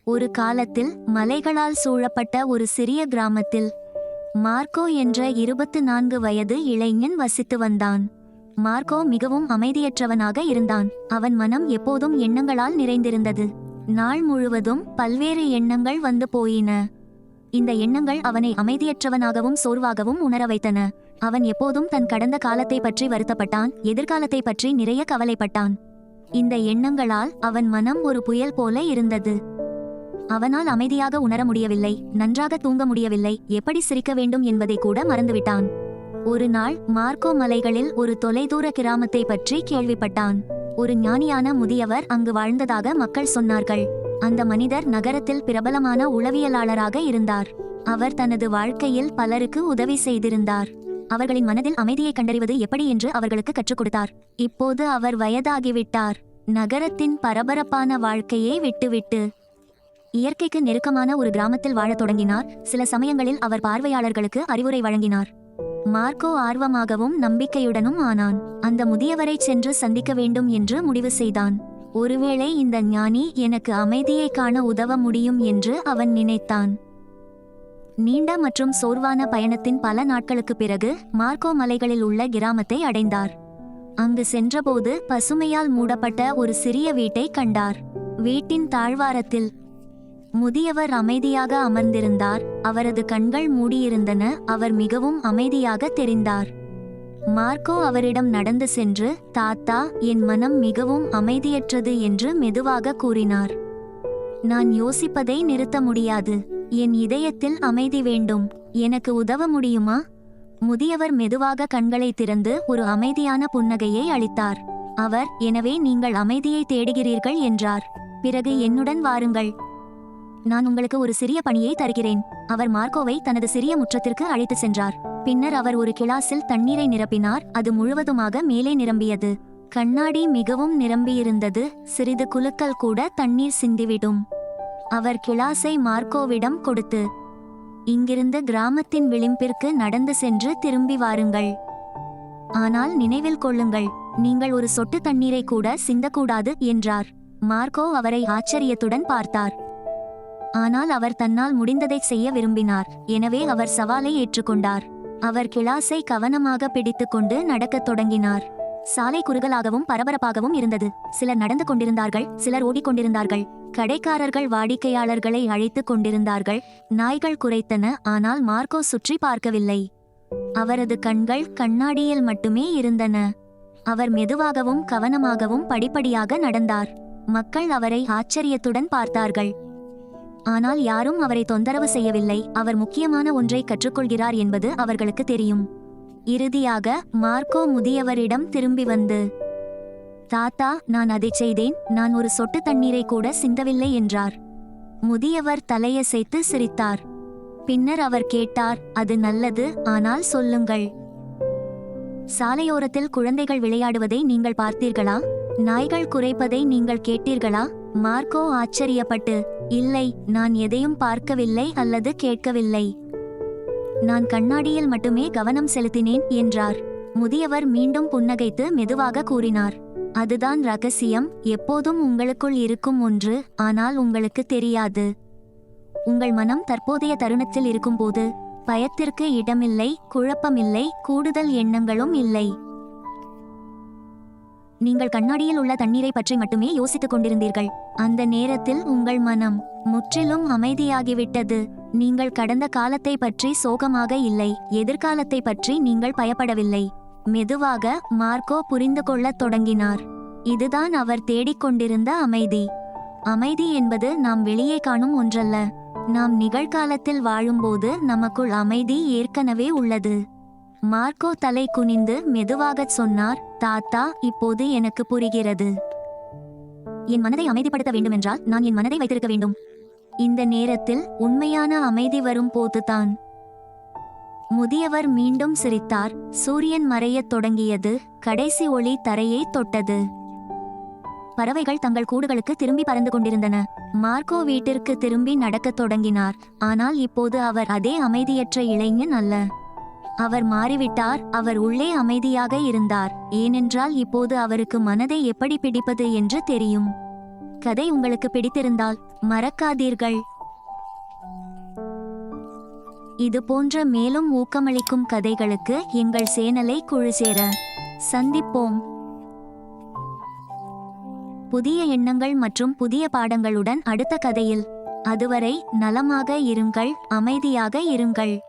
ஒரு காலத்தில் மலைகளால் சூழப்பட்ட ஒரு சிறிய கிராமத்தில் மார்க்கோ என்ற 24 வயது இளைஞன் வசித்து வந்தான். மார்க்கோ மிகவும் அமைதியற்றவனாக இருந்தான். அவன் மனம் எப்போதும் எண்ணங்களால் நிறைந்திருந்தது. நாள் முழுவதும் பல்வேறு எண்ணங்கள் வந்து போயின. இந்த எண்ணங்கள் அவனை அமைதியற்றவனாகவும் சோர்வாகவும் உணர வைத்தன. அவன் எப்போதும் தன் கடந்த காலத்தை பற்றி வருத்தப்பட்டான், எதிர்காலத்தை பற்றி நிறைய கவலைப்பட்டான். இந்த எண்ணங்களால் அவன் மனம் ஒரு புயல் போல இருந்தது. அவனால் அமைதியாக உணர முடியவில்லை, நன்றாக தூங்க முடியவில்லை, எப்படி சிரிக்க வேண்டும் என்பதை கூட மறந்துவிட்டான். ஒரு நாள் மார்க்கோ மலைகளில் ஒரு தொலைதூர கிராமத்தை பற்றி கேள்விப்பட்டான். ஒரு ஞானியான முதியவர் அங்கு வாழ்ந்ததாக மக்கள் சொன்னார்கள். அந்த மனிதர் நகரத்தில் பிரபலமான உளவியலாளராக இருந்தார். அவர் தனது வாழ்க்கையில் பலருக்கு உதவி செய்திருந்தார். அவர்களின் மனதில் அமைதியை கண்டறிவது எப்படி என்று அவர்களுக்கு கற்றுக் கொடுத்தார். இப்போது அவர் வயதாகிவிட்டார். நகரத்தின் பரபரப்பான வாழ்க்கையை விட்டுவிட்டு இயற்கைக்கு நெருக்கமான ஒரு கிராமத்தில் வாழத் தொடங்கினார். சில சமயங்களில் அவர் பார்வையாளர்களுக்கு அறிவுரை வழங்கினார். மார்க்கோ ஆர்வமாகவும் நம்பிக்கையுடனும் ஆனான். அந்த முதியவரை சென்று சந்திக்க வேண்டும் என்று முடிவு செய்தான். ஒருவேளை இந்த ஞானி எனக்கு அமைதியை காண உதவ முடியும் என்று அவன் நினைத்தான். நீண்ட மற்றும் சோர்வான பயணத்தின் பல நாட்களுக்கு பிறகு மார்க்கோ மலைகளில் உள்ள கிராமத்தை அடைந்தார். அங்கு சென்றபோது பசுமையால் மூடப்பட்ட ஒரு சிறிய வீட்டை கண்டார். வீட்டின் தாழ்வாரத்தில் முதியவர் அமைதியாக அமர்ந்திருந்தார். அவரது கண்கள் மூடியிருந்தன. அவர் மிகவும் அமைதியாக தெரிந்தார். மார்க்கோ அவரிடம் நடந்து சென்று, தாத்தா, என் மனம் மிகவும் அமைதியற்றது என்று மெதுவாக கூறினார். நான் யோசிப்பதை நிறுத்த முடியாது. என் இதயத்தில் அமைதி வேண்டும். எனக்கு உதவ முடியுமா? முதியவர் மெதுவாக கண்களை திறந்து ஒரு அமைதியான புன்னகையை அளித்தார். அவர், எனவே நீங்கள் அமைதியை தேடுகிறீர்கள் என்றார். பிறகு என்னுடன் வாருங்கள். நான் உங்களுக்கு ஒரு சிறிய பணியை தருகிறேன். அவர் மார்க்கோவை தனது சிறிய முற்றத்திற்கு அழைத்து சென்றார். பின்னர் அவர் ஒரு கிளாஸில் தண்ணீரை நிரப்பினார். அது முழுவதுமாக மேலே நிரம்பியது. கண்ணாடி மிகவும் நிரம்பியிருந்தது. சிறிது குலுக்கல் கூட தண்ணீர் சிந்திவிடும். அவர் கிளாஸை மார்க்கோவிடம் கொடுத்து, இங்கிருந்து கிராமத்தின் விளிம்பிற்கு நடந்து சென்று திரும்பி வாருங்கள். ஆனால் நினைவில் கொள்ளுங்கள், நீங்கள் ஒரு சொட்டு தண்ணீரை கூட சிந்தக்கூடாது என்றார். மார்க்கோ அவரை ஆச்சரியத்துடன் பார்த்தார். ஆனால் அவர் தன்னால் முடிந்ததை செய்ய விரும்பினார். எனவே அவர் சவாலை ஏற்றுக்கொண்டார். அவர் கிளாஸை கவனமாக பிடித்துக்கொண்டு நடக்கத் தொடங்கினார். சாலை குறுகலாகவும் பரபரப்பாகவும் இருந்தது. சிலர் நடந்து கொண்டிருந்தார்கள், சிலர் ஓடிக்கொண்டிருந்தார்கள். கடைக்காரர்கள் வாடிக்கையாளர்களை அழைத்துக் கொண்டிருந்தார்கள். நாய்கள் குரைத்தன. ஆனால் மார்க்கோ சுற்றி பார்க்கவில்லை. அவரது கண்கள் கண்ணாடியில் மட்டுமே இருந்தன. அவர் மெதுவாகவும் கவனமாகவும் படிப்படியாக நடந்தார். மக்கள் அவரை ஆச்சரியத்துடன் பார்த்தார்கள். ஆனால் யாரும் அவரை தொந்தரவு செய்யவில்லை. அவர் முக்கியமான ஒன்றை கற்றுக்கொள்கிறார் என்பது அவர்களுக்கு தெரியும். இறுதியாக மார்க்கோ முதியவரிடம் திரும்பி வந்து, தாத்தா, நான் அதை செய்தேன். நான் ஒரு சொட்டு தண்ணீரை கூட சிந்தவில்லை என்றார். முதியவர் தலையசைத்து சிரித்தார். பின்னர் அவர் கேட்டார், அது நல்லது, ஆனால் சொல்லுங்கள், சாலையோரத்தில் குழந்தைகள் விளையாடுவதை நீங்கள் பார்த்தீர்களா? நாய்கள் குரைப்பதை நீங்கள் கேட்டீர்களா? மார்க்கோ ஆச்சரியப்பட்டு, இல்லை, நான் எதையும் பார்க்கவில்லை அல்லது கேட்கவில்லை. நான் கண்ணாடியில் மட்டுமே கவனம் செலுத்தினேன் என்றார். முதியவர் மீண்டும் புன்னகைத்து மெதுவாக கூறினார், அதுதான் ரகசியம். எப்போதும் உங்களுக்குள் இருக்கும் ஒன்று, ஆனால் உங்களுக்கு தெரியாது. உங்கள் மனம் தற்போதைய தருணத்தில் இருக்கும்போது பயத்திற்கு இடமில்லை, குழப்பமில்லை, கூடுதல் எண்ணங்களும் இல்லை. நீங்கள் கண்ணாடியில் உள்ள தண்ணீரை பற்றி மட்டுமே யோசித்துக் கொண்டிருந்தீர்கள். அந்த நேரத்தில் உங்கள் மனம் முற்றிலும் அமைதியாகிவிட்டது. நீங்கள் கடந்த காலத்தை பற்றி சோகமாக இல்லை, எதிர்காலத்தை பற்றி நீங்கள் பயப்படவில்லை. மெதுவாக மார்க்கோ புரிந்து கொள்ளத் தொடங்கினார். இதுதான் அவர் தேடிக்கொண்டிருந்த அமைதி. அமைதி என்பது நாம் வெளியே காணும் ஒன்றல்ல. நாம் நிகழ்காலத்தில் வாழும்போது நமக்குள் அமைதி ஏற்கனவே உள்ளது. மார்க்கோ தலை குனிந்து மெதுவாகச் சொன்னார், தாத்தா, இப்போது எனக்கு புரிகிறது. என் மனதை அமைதிப்படுத்த வேண்டுமென்றால் நான் என் மனதை வைத்திருக்க வேண்டும். இந்த நேரத்தில் உண்மையான அமைதி வரும் போதுதான். முதியவர் மீண்டும் சிரித்தார். சூரியன் மறையத் தொடங்கியது. கடைசி ஒளி தரையை தொட்டது. பறவைகள் தங்கள் கூடுகளுக்கு திரும்பி பறந்து கொண்டிருந்தன. மார்க்கோ வீட்டிற்கு திரும்பி நடக்கத் தொடங்கினார். ஆனால் இப்போது அவர் அதே அமைதியற்ற இளைஞன் அல்ல. அவர் மாறிவிட்டார். அவர் உள்ளே அமைதியாக இருந்தார். ஏனென்றால் இப்போது அவருக்கு மனதை எப்படி பிடிப்பது என்று தெரியும். கதை உங்களுக்கு பிடித்திருந்தால் மறக்காதீர்கள். இது போன்ற மேலும் ஊக்கமளிக்கும் கதைகளுக்கு எங்கள் சேனலை குழுசேர சந்திப்போம். புதிய எண்ணங்கள் மற்றும் புதிய பாடங்களுடன் அடுத்த கதையில். அதுவரை நலமாக இருங்கள், அமைதியாக இருங்கள்.